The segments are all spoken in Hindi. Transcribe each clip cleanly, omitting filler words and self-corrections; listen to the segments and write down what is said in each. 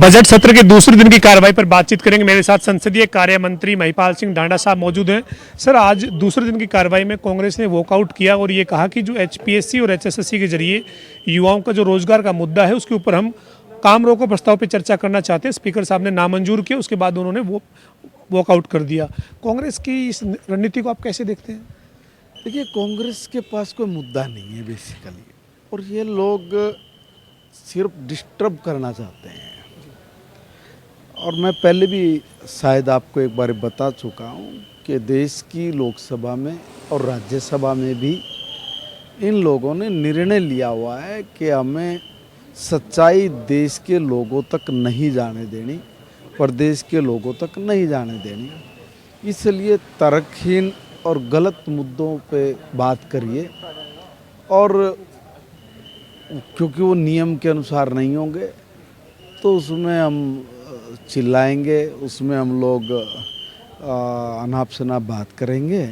बजट सत्र के दूसरे दिन की कार्रवाई पर बातचीत करेंगे। मेरे साथ संसदीय कार्य मंत्री महिपाल सिंह ढांडा साहब मौजूद हैं। सर, आज दूसरे दिन की कार्रवाई में कांग्रेस ने वॉकआउट किया और ये कहा कि जो एचपीएससी और एचएसएससी के जरिए युवाओं का जो रोजगार का मुद्दा है उसके ऊपर हम काम रोको प्रस्ताव पर चर्चा करना चाहते हैं। स्पीकर साहब ने नामंजूर किया, उसके बाद उन्होंने वो वॉकआउट कर दिया। कांग्रेस की इस रणनीति को आप कैसे देखते हैं? देखिए, कांग्रेस के पास कोई मुद्दा नहीं है बेसिकली, और ये लोग सिर्फ डिस्टर्ब करना चाहते हैं। और मैं पहले भी शायद आपको एक बार बता चुका हूँ कि देश की लोकसभा में और राज्यसभा में भी इन लोगों ने निर्णय लिया हुआ है कि हमें सच्चाई देश के लोगों तक नहीं जाने देनी, प्रदेश के लोगों तक नहीं जाने देनी। इसलिए तर्कहीन और गलत मुद्दों पे बात करिए, और क्योंकि वो नियम के अनुसार नहीं होंगे तो उसमें हम चिल्लाएंगे, उसमें हम लोग अनाप शनाप बात करेंगे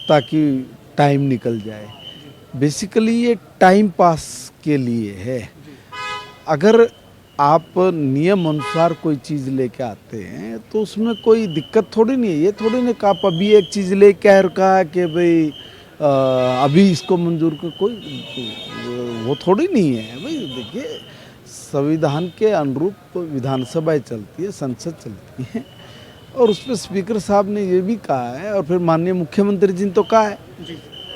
ताकि टाइम निकल जाए। बेसिकली ये टाइम पास के लिए है। अगर आप नियम अनुसार कोई चीज़ लेके आते हैं तो उसमें कोई दिक्कत थोड़ी नहीं है। ये थोड़ी नहीं कि आप अभी एक चीज़ लेके आए और कहा कि भाई अभी इसको मंजूर कर, कोई वो थोड़ी नहीं है। भाई देखिए, संविधान के अनुरूप विधानसभाएं चलती है, संसद चलती है, और उस पर स्पीकर साहब ने ये भी कहा है, और फिर माननीय मुख्यमंत्री जी ने तो कहा है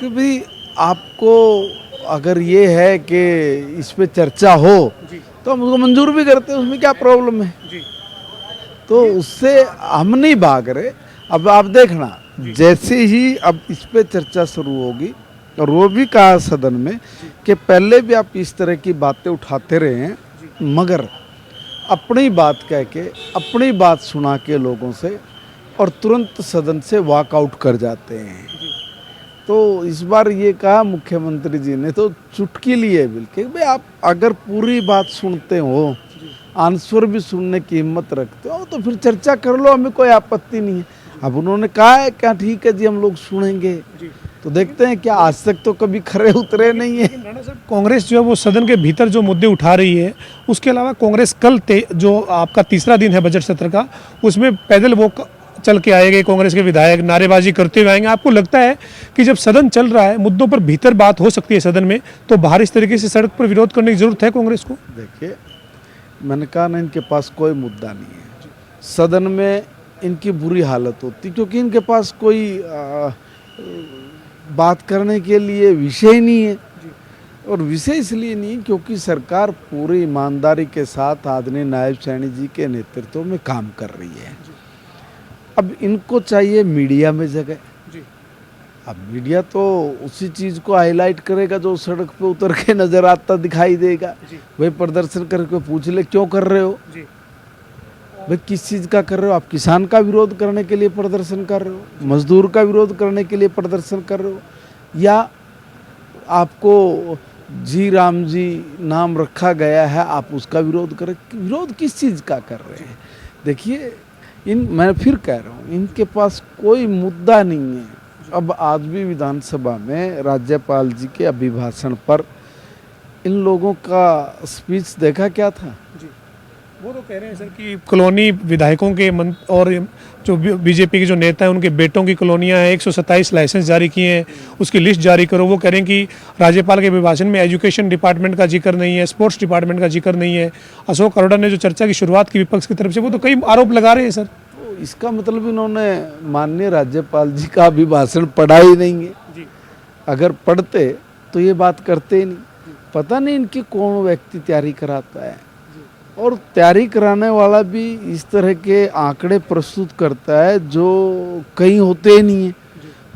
कि भाई आपको अगर ये है कि इस पे चर्चा हो तो हम उसको मंजूर भी करते हैं, उसमें क्या प्रॉब्लम है। तो उससे हम नहीं भाग रहे। अब आप देखना, जैसे ही अब इस पे चर्चा शुरू होगी, और वो भी कहा सदन में कि पहले भी आप इस तरह की बातें उठाते रहे हैं, मगर अपनी बात कह के, अपनी बात सुना के लोगों से, और तुरंत सदन से वॉकआउट कर जाते हैं। तो इस बार ये कहा मुख्यमंत्री जी ने, तो चुटकी ली है बिल्कुल, भाई आप अगर पूरी बात सुनते हो, आंसर भी सुनने की हिम्मत रखते हो, तो फिर चर्चा कर लो, हमें कोई आपत्ति नहीं है। अब उन्होंने कहा है क्या, ठीक है जी, हम लोग सुनेंगे। तो देखते हैं क्या, आज तक तो कभी खरे उतरे नहीं है। कांग्रेस जो है वो सदन के भीतर जो मुद्दे उठा रही है, उसके अलावा कांग्रेस कल जो आपका तीसरा दिन है बजट सत्र का, उसमें पैदल वो चल के आएंगे, कांग्रेस के विधायक नारेबाजी करते हुए आएंगे। आपको लगता है कि जब सदन चल रहा है, मुद्दों पर भीतर बात हो सकती है सदन में, तो बाहर इस तरीके से सड़क पर विरोध करने की जरूरत है कांग्रेस को? देखिए, मैंने कहा ना, इनके पास कोई मुद्दा नहीं है। सदन में इनकी बुरी हालत होती, क्योंकि इनके पास कोई बात करने के लिए विषय नहीं है। और विषय इसलिए नहीं क्योंकि सरकार पूरी ईमानदारी के साथ आदरणीय नायब सैनी जी के नेतृत्व में काम कर रही है। अब इनको चाहिए मीडिया में जगह। अब मीडिया तो उसी चीज़ को हाईलाइट करेगा जो सड़क पे उतर के नज़र आता दिखाई देगा। भाई प्रदर्शन करके पूछ ले, क्यों कर रहे हो भाई, किस चीज़ का कर रहे हो? आप किसान का विरोध करने के लिए प्रदर्शन कर रहे हो, मजदूर का विरोध करने के लिए प्रदर्शन कर रहे हो, या आपको जी राम जी नाम रखा गया है, आप उसका विरोध करें? विरोध किस चीज़ का कर रहे हैं? देखिए, मैं फिर कह रहा हूँ, इनके पास कोई मुद्दा नहीं है। अब आज भी विधानसभा में राज्यपाल जी के अभिभाषण पर इन लोगों का स्पीच देखा क्या था? वो तो कह रहे हैं सर कि कॉलोनी विधायकों के और जो बीजेपी के जो नेता हैं उनके बेटों की कॉलोनियां हैं, 127 लाइसेंस जारी किए हैं, उसकी लिस्ट जारी करो। वो कह रहे हैं कि राज्यपाल के अभिभाषण में एजुकेशन डिपार्टमेंट का जिक्र नहीं है, स्पोर्ट्स डिपार्टमेंट का जिक्र नहीं है। अशोक अरोड़ा ने जो चर्चा की शुरुआत की विपक्ष की तरफ से, वो तो कई आरोप लगा रहे हैं सर। तो इसका मतलब इन्होंने माननीय राज्यपाल जी का अभिभाषण पढ़ा ही नहीं है। अगर पढ़ते तो ये बात करते ही नहीं। पता नहीं इनकी कौन व्यक्ति तैयारी कराता है, और तैयारी कराने वाला भी इस तरह के आंकड़े प्रस्तुत करता है जो कहीं होते ही नहीं है।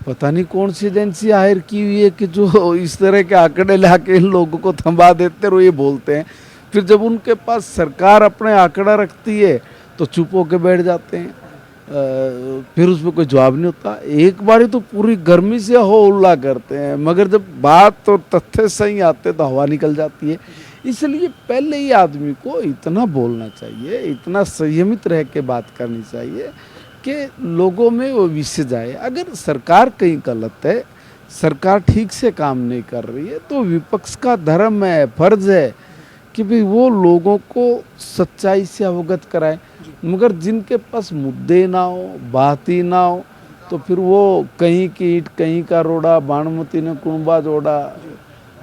पता नहीं कौन सी एजेंसी हायर की हुई है कि जो इस तरह के आंकड़े ला के इन लोगों को थमा देते और ये बोलते हैं। फिर जब उनके पास सरकार अपने आंकड़ा रखती है तो चुप होकर बैठ जाते हैं, फिर उसमें कोई जवाब नहीं होता। एक बार तो पूरी गर्मी से हो उल्ला करते हैं, मगर जब बात और तथ्य सही आते तो हवा निकल जाती है। इसलिए पहले ही आदमी को इतना बोलना चाहिए, इतना संयमित रह के बात करनी चाहिए कि लोगों में वो विश्वास जाए। अगर सरकार कहीं गलत है, सरकार ठीक से काम नहीं कर रही है, तो विपक्ष का धर्म है, फर्ज है कि भाई वो लोगों को सच्चाई से अवगत कराए। मगर जिनके पास मुद्दे ना हो, बात ही ना हो, तो फिर वो कहीं की ईंट कहीं का रोड़ा, बाणमती ने कुणबा जोड़ा,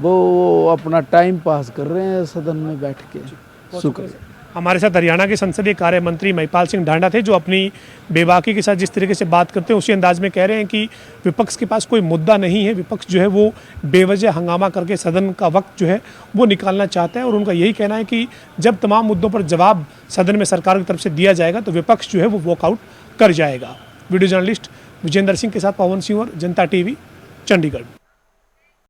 वो अपना टाइम पास कर रहे हैं सदन में बैठ के। शुक्रिया। हमारे साथ हरियाणा के संसदीय कार्य मंत्री महिपाल सिंह ढांडा थे, जो अपनी बेबाकी के साथ जिस तरीके से बात करते हैं उसी अंदाज में कह रहे हैं कि विपक्ष के पास कोई मुद्दा नहीं है, विपक्ष जो है वो बेवजह हंगामा करके सदन का वक्त जो है वो निकालना चाहता है। और उनका यही कहना है कि जब तमाम मुद्दों पर जवाब सदन में सरकार की तरफ से दिया जाएगा तो विपक्ष जो है वो वॉकआउट कर जाएगा। वीडियो जर्नलिस्ट विजेंद्र सिंह के साथ पवन सिंह और जनता टीवी, चंडीगढ़।